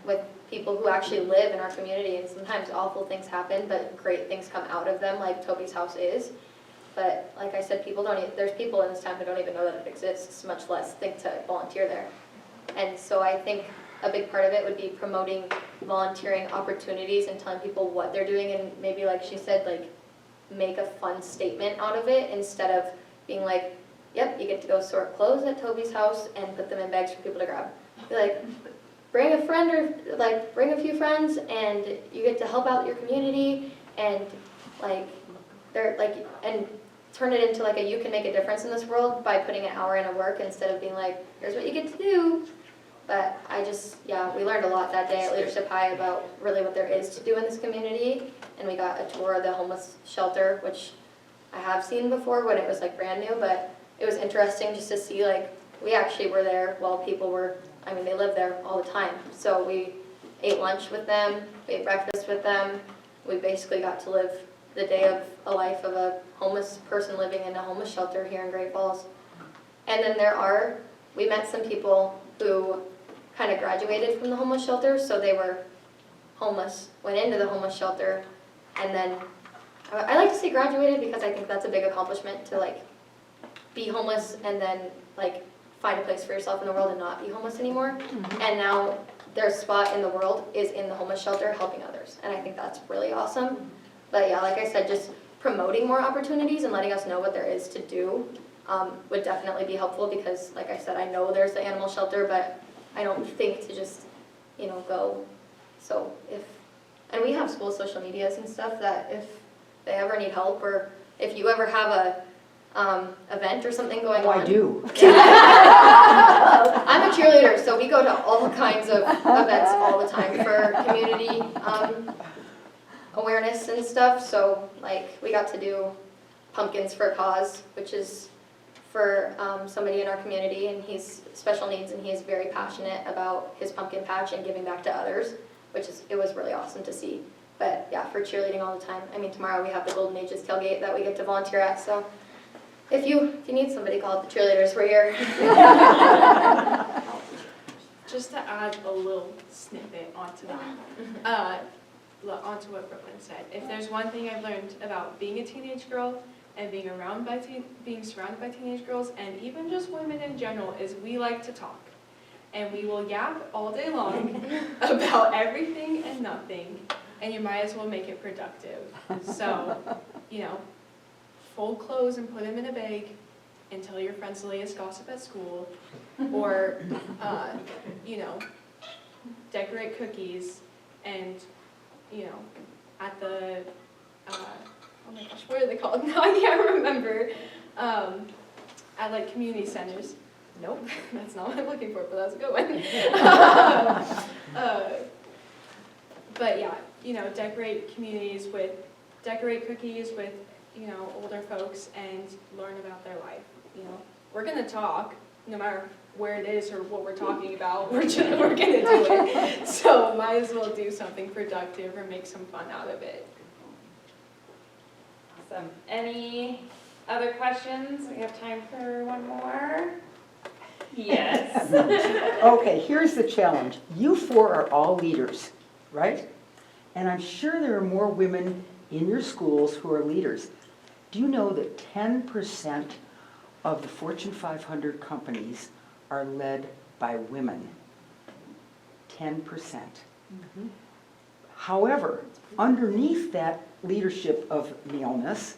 with people who actually live in our community, and sometimes awful things happen, but great things come out of them, like Toby's house is. But like I said, there's people in this town who don't even know that it exists, much less think to volunteer there. And so I think a big part of it would be promoting volunteering opportunities and telling people what they're doing, and maybe, like she said, like make a fun statement out of it instead of being like, yep, you get to go sort clothes at Toby's house and put them in bags for people to grab. Be like, bring a friend or like bring a few friends and you get to help out your community and and turn it into like a you can make a difference in this world by putting an hour into work instead of being like, here's what you get to do. But we learned a lot that day at Leadership High about really what there is to do in this community. And we got a tour of the homeless shelter, which I have seen before when it was like brand new, but it was interesting just to see, like, we actually were there while people were, they live there all the time. So we ate lunch with them, we ate breakfast with them. We basically got to live the day of a life of a homeless person living in a homeless shelter here in Great Falls. And then we met some people who kind of graduated from the homeless shelter, so they were homeless, went into the homeless shelter, and then, I like to say graduated because I think that's a big accomplishment to like be homeless and then like find a place for yourself in the world and not be homeless anymore. Mm-hmm. And now their spot in the world is in the homeless shelter helping others, and I think that's really awesome. But yeah, like I said, just promoting more opportunities and letting us know what there is to do would definitely be helpful because, like I said, I know there's the animal shelter, but I don't think to just, go. So and we have school social medias and stuff that if they ever need help or if you ever have a event or something going on. I do. I'm a cheerleader, so we go to all kinds of events all the time for community awareness and stuff. So like we got to do Pumpkins for a Cause, which is for somebody in our community, and he's special needs, and he is very passionate about his pumpkin patch and giving back to others, it was really awesome to see. But yeah, for cheerleading all the time. Tomorrow we have the Golden Ages tailgate that we get to volunteer at, so if you need somebody, call it the cheerleaders, we're here. Just to add a little snippet onto that, onto what Brooklyn said. If there's one thing I've learned about being a teenage girl and being surrounded by teenage girls, and even just women in general, is we like to talk. And we will yap all day long about everything and nothing, and you might as well make it productive. So, fold clothes and put them in a bag and tell your friends the latest gossip at school, or, decorate cookies and, at the, oh my gosh, what are they called? Now I can't remember. At like community centers. Nope, that's not what I'm looking for, but that's a good one. But yeah, decorate cookies with older folks and learn about their life. We're gonna talk, no matter where it is or what we're talking about, we're gonna do it. So might as well do something productive or make some fun out of it. Awesome. Any other questions? We have time for one more. Yes. Okay, here's the challenge. You four are all leaders, right? And I'm sure there are more women in your schools who are leaders. Do you know that 10% of the Fortune 500 companies are led by women? 10%. However, underneath that leadership of maleness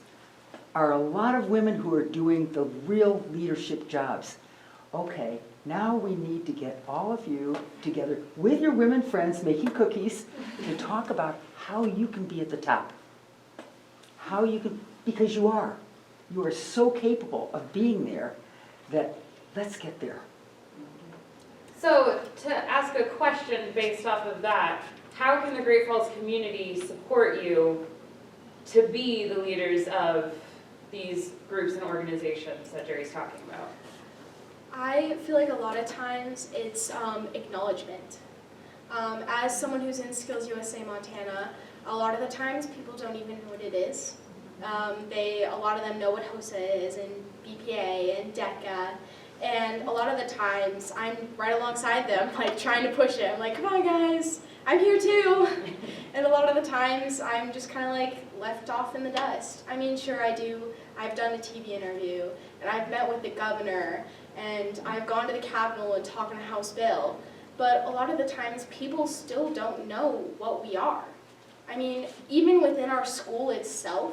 are a lot of women who are doing the real leadership jobs. Okay, now we need to get all of you together with your women friends making cookies to talk about how you can be at the top. How you can, because you are. You are so capable of being there that let's get there. So to ask a question based off of that, how can the Great Falls community support you to be the leaders of these groups and organizations that Jerry's talking about? I feel like a lot of times it's acknowledgement. As someone who's in Skills USA Montana, a lot of the times people don't even know what it is. A lot of them know what HOSA is and BPA and DECA, and a lot of the times I'm right alongside them, like trying to push it. I'm like, come on guys, I'm here too. And a lot of the times I'm just kind of like left off in the dust. I mean, sure I do. I've done a TV interview, and I've met with the governor, and I've gone to the Capitol and talked on a House bill. But a lot of the times people still don't know what we are. I mean, even within our school itself,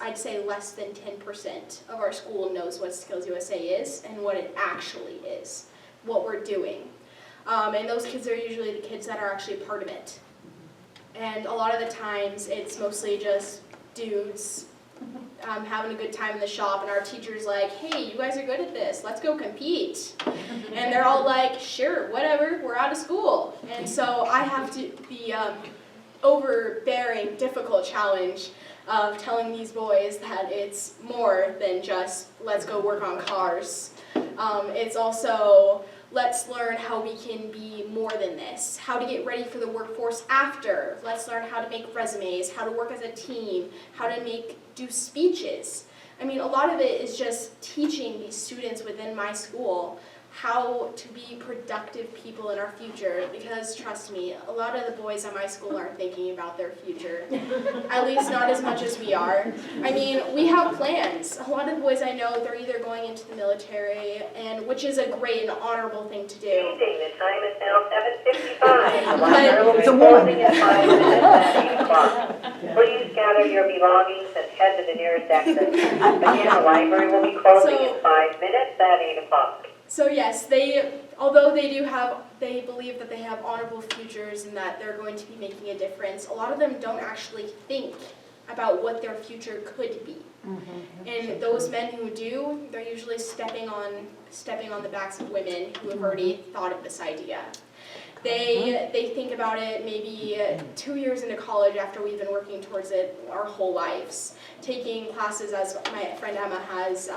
I'd say less than 10% of our school knows what Skills USA is and what it actually is, what we're doing. And those kids are usually the kids that are actually part of it. And a lot of the times it's mostly just dudes having a good time in the shop, and our teacher's like, hey, you guys are good at this, let's go compete. And they're all like, sure, whatever, we're out of school. And so I have to be overbearing, difficult challenge of telling these boys that it's more than just let's go work on cars. It's also let's learn how we can be more than this, how to get ready for the workforce after. Let's learn how to make resumes, how to work as a team, how to do speeches. I mean, a lot of it is just teaching these students within my school how to be productive people in our future, because trust me, a lot of the boys at my school aren't thinking about their future, at least not as much as we are. I mean, we have plans. A lot of the boys I know, they're either going into the military, and which is a great and honorable thing to do. Evening, the time is now 7:55. The But- library will be It's a woman. closing in 5 minutes at 8 o'clock. Please gather your belongings and head to the nearest exit. Again, the library will be closing in 5 minutes at 8 o'clock. So yes, although they believe that they have honorable futures and that they're going to be making a difference, a lot of them don't actually think about what their future could be. And those men who do, they're usually stepping on the backs of women who have already thought of this idea. They think about it maybe 2 years into college after we've been working towards it our whole lives. Taking classes, as my friend Emma has,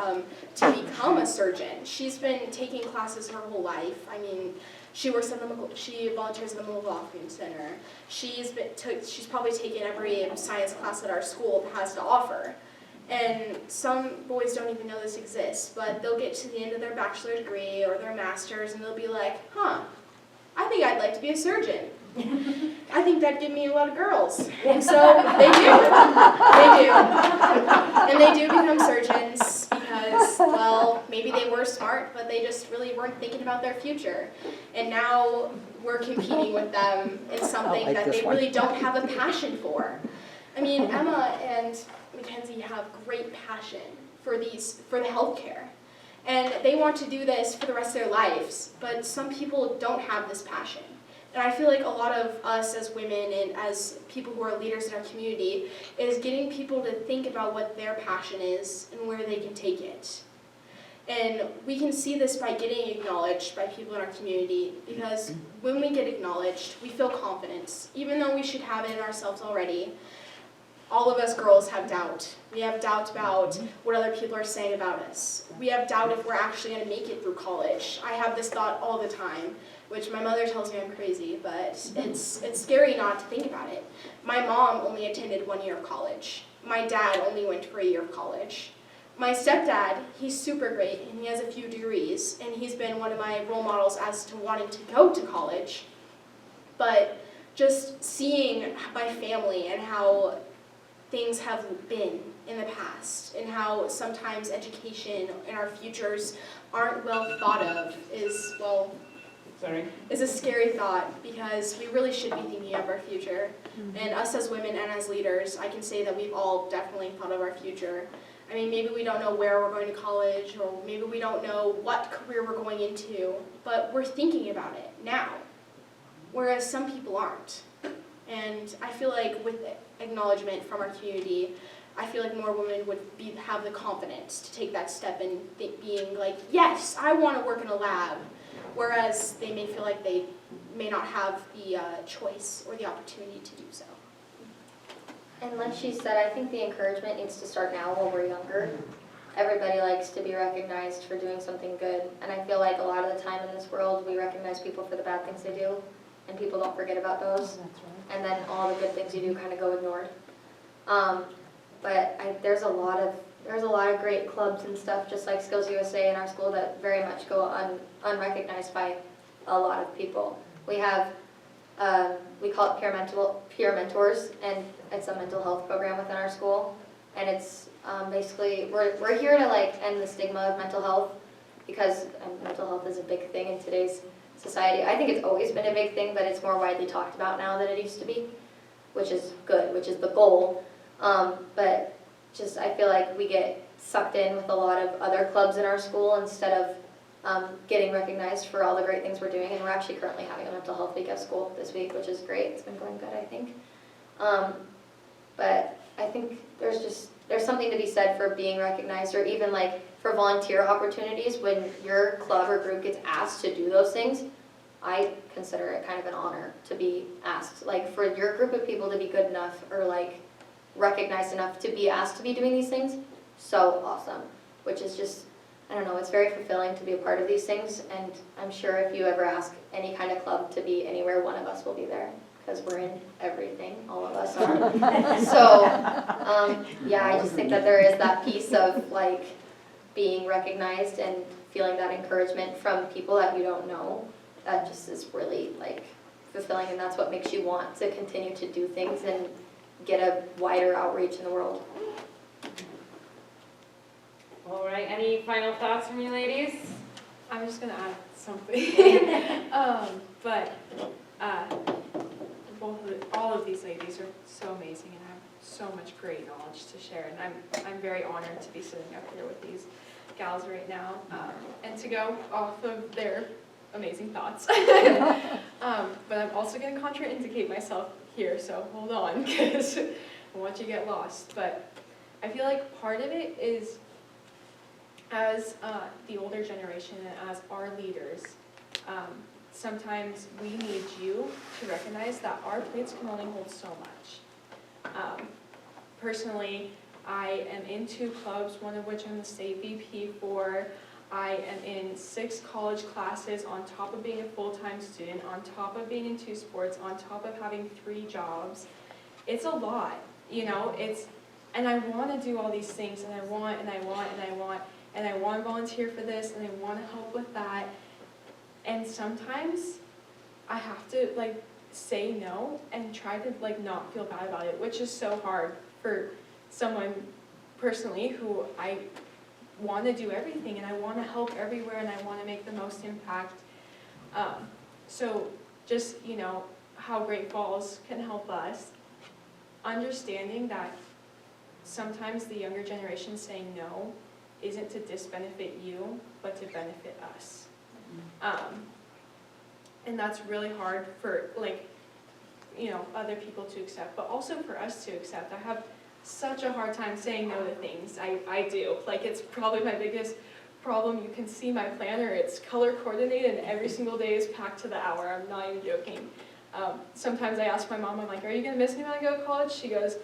to become a surgeon. She's been taking classes her whole life. I mean, she volunteers at the McLaughlin Center. She's probably taken every science class that our school has to offer. And some boys don't even know this exists, but they'll get to the end of their bachelor's degree or their master's and they'll be like, I think I'd like to be a surgeon. I think that'd give me a lot of girls. And so they do. And they do become surgeons because, well, maybe they were smart, but they just really weren't thinking about their future. And now we're competing with them in something that they really don't have a passion for. I mean, Emma and Mackenzie have great passion for the healthcare. And they want to do this for the rest of their lives, but some people don't have this passion. And I feel like a lot of us as women and as people who are leaders in our community is getting people to think about what their passion is and where they can take it. And we can see this by getting acknowledged by people in our community, because when we get acknowledged, we feel confidence, even though we should have it in ourselves already. all of us girls have doubt. We have doubt about what other people are saying about us. We have doubt if we're actually going to make it through college. I have this thought all the time, which my mother tells me I'm crazy, but it's scary not to think about it. My mom only attended 1 year of college. My dad only went for a year of college. My stepdad, he's super great, and he has a few degrees, and he's been one of my role models as to wanting to go to college. But just seeing my family and how things have been in the past, and how sometimes education and our futures aren't well thought of is, well, is a scary thought, because we really should be thinking of our future. And us as women and as leaders, I can say that we've all definitely thought of our future. I mean, maybe we don't know where we're going to college, or maybe we don't know what career we're going into, but we're thinking about it now, whereas some people aren't. And I feel like with acknowledgement from our community, I feel like more women would have the confidence to take that step and being like, yes, I want to work in a lab, whereas they may feel like they may not have the choice or the opportunity to do so. And like she said, I think the encouragement needs to start now while we're younger. Everybody likes to be recognized for doing something good, and I feel like a lot of the time in this world we recognize people for the bad things they do, and people don't forget about those. And then all the good things you do kind of go ignored. But there's a lot of great clubs and stuff, just like Skills USA in our school, that very much go unrecognized by a lot of people. We have, we call it peer mentors, and it's a mental health program within our school. And it's basically, we're here to like end the stigma of mental health, because mental health is a big thing in today's society. I think it's always been a big thing, but it's more widely talked about now than it used to be, which is good, which is the goal. But just I feel like we get sucked in with a lot of other clubs in our school instead of getting recognized for all the great things we're doing. And we're actually currently having a mental health week at school this week, which is great. It's been going good, I think. But I think there's something to be said for being recognized, or even like for volunteer opportunities. When your club or group gets asked to do those things, I consider it kind of an honor to be asked. Like for your group of people to be good enough or like recognized enough to be asked to be doing these things, so awesome. Which is just, I don't know, it's very fulfilling to be a part of these things, and I'm sure if you ever ask any kind of club to be anywhere, one of us will be there, because we're in everything, all of us are. So, yeah, I just think that there is that piece of like being recognized and feeling that encouragement from people that you don't know, that just is really like fulfilling, and that's what makes you want to continue to do things and get a wider outreach in the world. All right, any final thoughts from you ladies? I'm just gonna add something. All of these ladies are so amazing and have so much great knowledge to share, and I'm very honored to be sitting up here with these gals right now, and to go off of their amazing thoughts. But I'm also gonna contraindicate myself here, so hold on, because I want you to get lost. But I feel like part of it is, as the older generation and as our leaders, sometimes we need you to recognize that our plates can only hold so much. Personally, I am in 2 clubs, one of which I'm the state VP for. I am in 6 college classes on top of being a full-time student, on top of being in 2 sports, on top of having 3 jobs. It's a lot, you know, and I want to do all these things, and I want to volunteer for this, and I want to help with that. And sometimes I have to like say no and try to like not feel bad about it, which is so hard for someone personally who I want to do everything and I want to help everywhere and I want to make the most impact. So just, you know, how Great Falls can help us, understanding that sometimes the younger generation saying no isn't to disbenefit you, but to benefit us. And that's really hard for, like, you know, other people to accept, but also for us to accept. I have such a hard time saying no to things. I do. Like, it's probably my biggest problem. You can see my planner. It's color coordinated, and every single day is packed to the hour. I'm not even joking. Sometimes I ask my mom, I'm like, are you going to miss me when I go to college? She goes,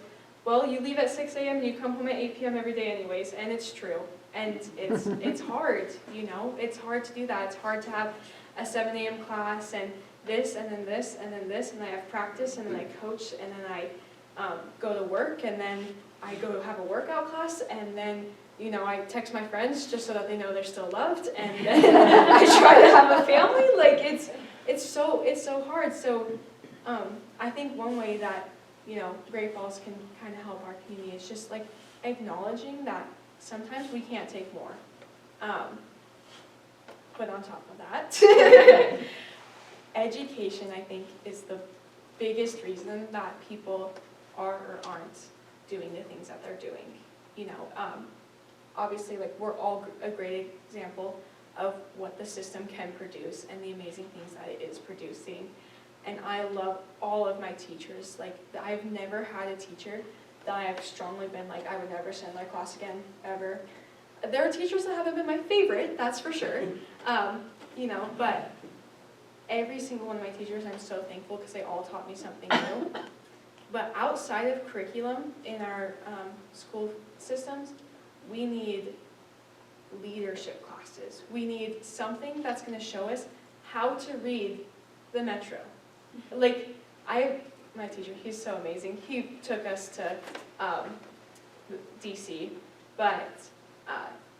well, you leave at 6 a.m. and you come home at 8 p.m. every day anyways, and it's true. And it's hard, you know, it's hard to do that. It's hard to have a 7 a.m. class and this, and then this, and then this, and I have practice, and then I coach, and then I go to work, and then I go have a workout class, and then, you know, I text my friends just so that they know they're still loved, and then I try to have a family. Like, it's so hard. So I think one way that, you know, Great Falls can kind of help our community is just like acknowledging that sometimes we can't take more. But on top of that, education, I think, is the biggest reason that people are or aren't doing the things that they're doing. You know, obviously, like, we're all a great example of what the system can produce and the amazing things that it is producing. And I love all of my teachers. Like, I've never had a teacher that I have strongly been like, I would never send their class again, ever. There are teachers that haven't been my favorite, that's for sure. You know, but every single one of my teachers, I'm so thankful because they all taught me something new. But outside of curriculum in our school systems, we need leadership classes. We need something that's going to show us how to read the Metro. Like, my teacher, he's so amazing. He took us to DC, but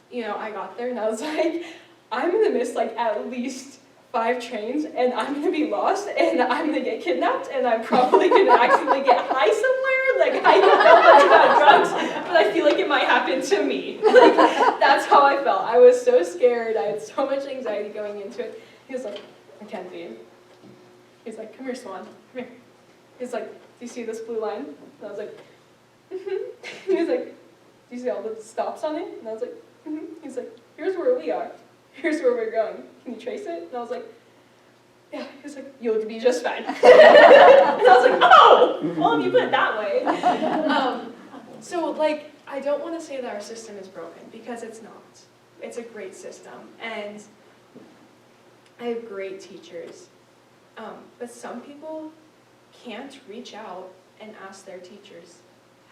you know, I got there and I was like, I'm gonna miss like at least 5 trains, and I'm gonna be lost, and I'm gonna get kidnapped, and I'm probably gonna accidentally get high somewhere. Like, I don't know much about drugs, but I feel like it might happen to me. Like, that's how I felt. I was so scared. I had so much anxiety going into it. He was like, Mackenzie. He's like, come here, Swan. Come here. He's like, do you see this blue line? And I was like, mm-hmm. He was like, do you see all the stops on it? And I was like, mm-hmm. He's like, here's where we are. Here's where we're going. Can you trace it? And I was like, yeah. He was like, you'll be just fine. And I was like, oh, well, if you put it that way. So, like, I don't want to say that our system is broken, because it's not. It's a great system. And I have great teachers. But some people can't reach out and ask their teachers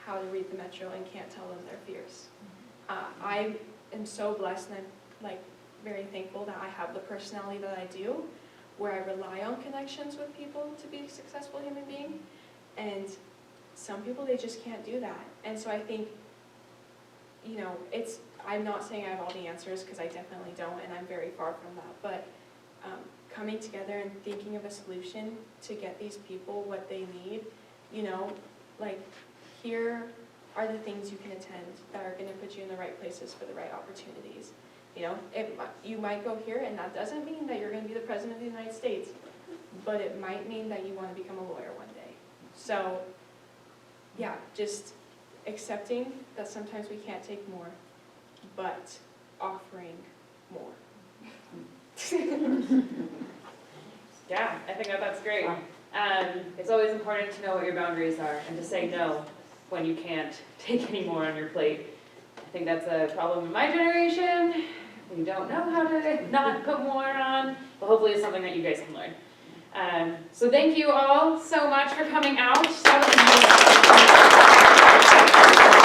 how to read the Metro and can't tell them their fears. I am so blessed, and I'm like very thankful that I have the personality that I do, where I rely on connections with people to be a successful human being. And some people, they just can't do that. And so I think, you know, I'm not saying I have all the answers, because I definitely don't, and I'm very far from that, but coming together and thinking of a solution to get these people what they need, you know, like, here are the things you can attend that are going to put you in the right places for the right opportunities. You know, you might go here, and that doesn't mean that you're going to be the President of the United States, but it might mean that you want to become a lawyer one day. So, yeah, just accepting that sometimes we can't take more, but offering more. Yeah, I think that's great. It's always important to know what your boundaries are and to say no when you can't take any more on your plate. I think that's a problem in my generation. We don't know how to not put more on, but hopefully it's something that you guys can learn. So thank you all so much for coming out. That was amazing.